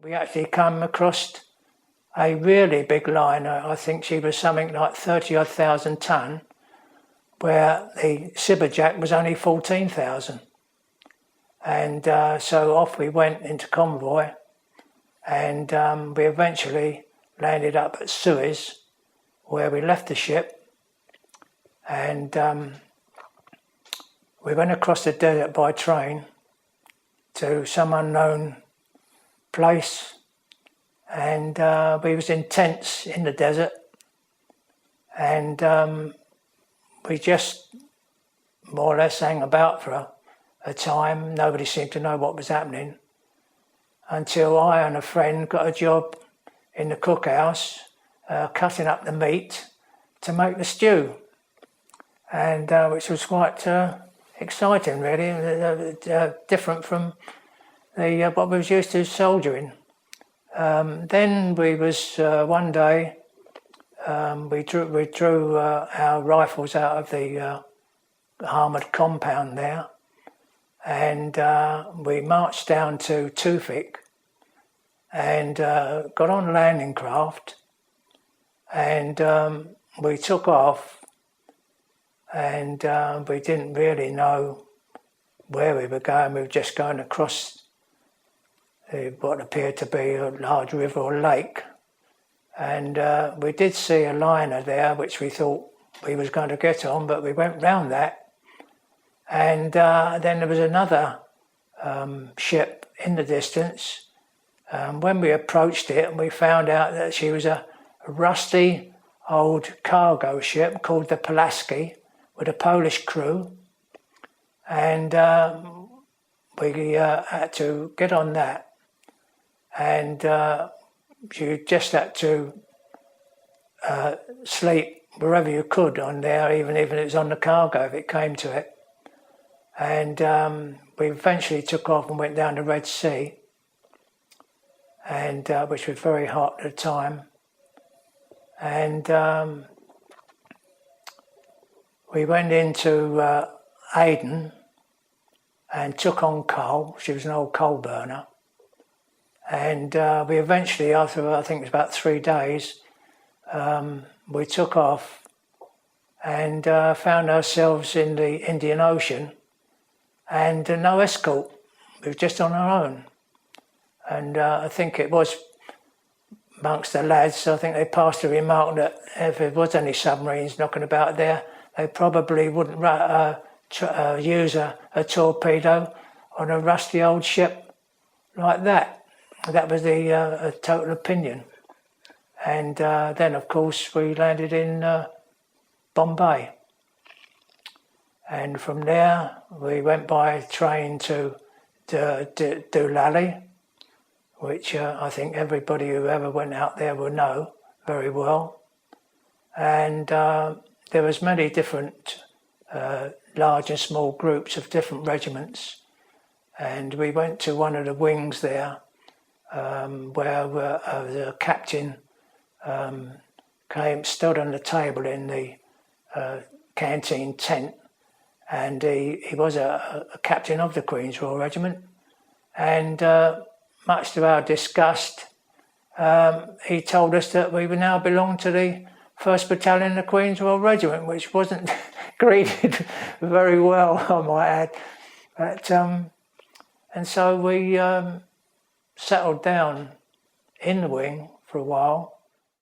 we actually come across a really big liner. I think she was something like 30-odd thousand tonne, where the Sibberjack was only 14,000. And so off we went into convoy, and we eventually landed up at Suez, where we left the ship, and we went across the desert by train to some unknown place, and we was in tents in the desert, and we just more or less hang about for a time. Nobody seemed to know what was happening until I and a friend got a job in the cookhouse cutting up the meat to make the stew, and which was quite exciting, really, different from the what we was used to soldiering. Then we was one day we drew our rifles out of the armoured compound there, and we marched down to Tufik and got on landing craft, and we took off, and we didn't really know where we were going. We were just going across what appeared to be a large river or lake, and we did see a liner there which we thought we was going to get on, but we went round that, and then there was another ship in the distance. When we approached it, we found out that she was a rusty old cargo ship called the Pulaski with a Polish crew, and we had to get on that, and you just had to sleep wherever you could on there, even if it was on the cargo if it came to it. And we eventually took off and went down the Red Sea, and which was very hot at the time, and we went into Aden and took on coal. She was an old coal burner, and we eventually, after I think it was about 3 days, we took off and found ourselves in the Indian Ocean, and no escort. We were just on our own, and I think it was amongst the lads, I think they passed a remark that if there was any submarines knocking about there, they probably wouldn't use a torpedo on a rusty old ship like that. That was the total opinion. And then, of course, we landed in Bombay. And from there, we went by train to Doolally, which I think everybody who ever went out there will know very well. And there was many different large and small groups of different regiments, and we went to one of the wings there where the captain stood on the table in the canteen tent, and he was a captain of the Queen's Royal Regiment, and much to our disgust, he told us that we would now belong to the 1st Battalion of the Queen's Royal Regiment, which wasn't greeted very well, I might add. But, and so we settled down in the wing for a while,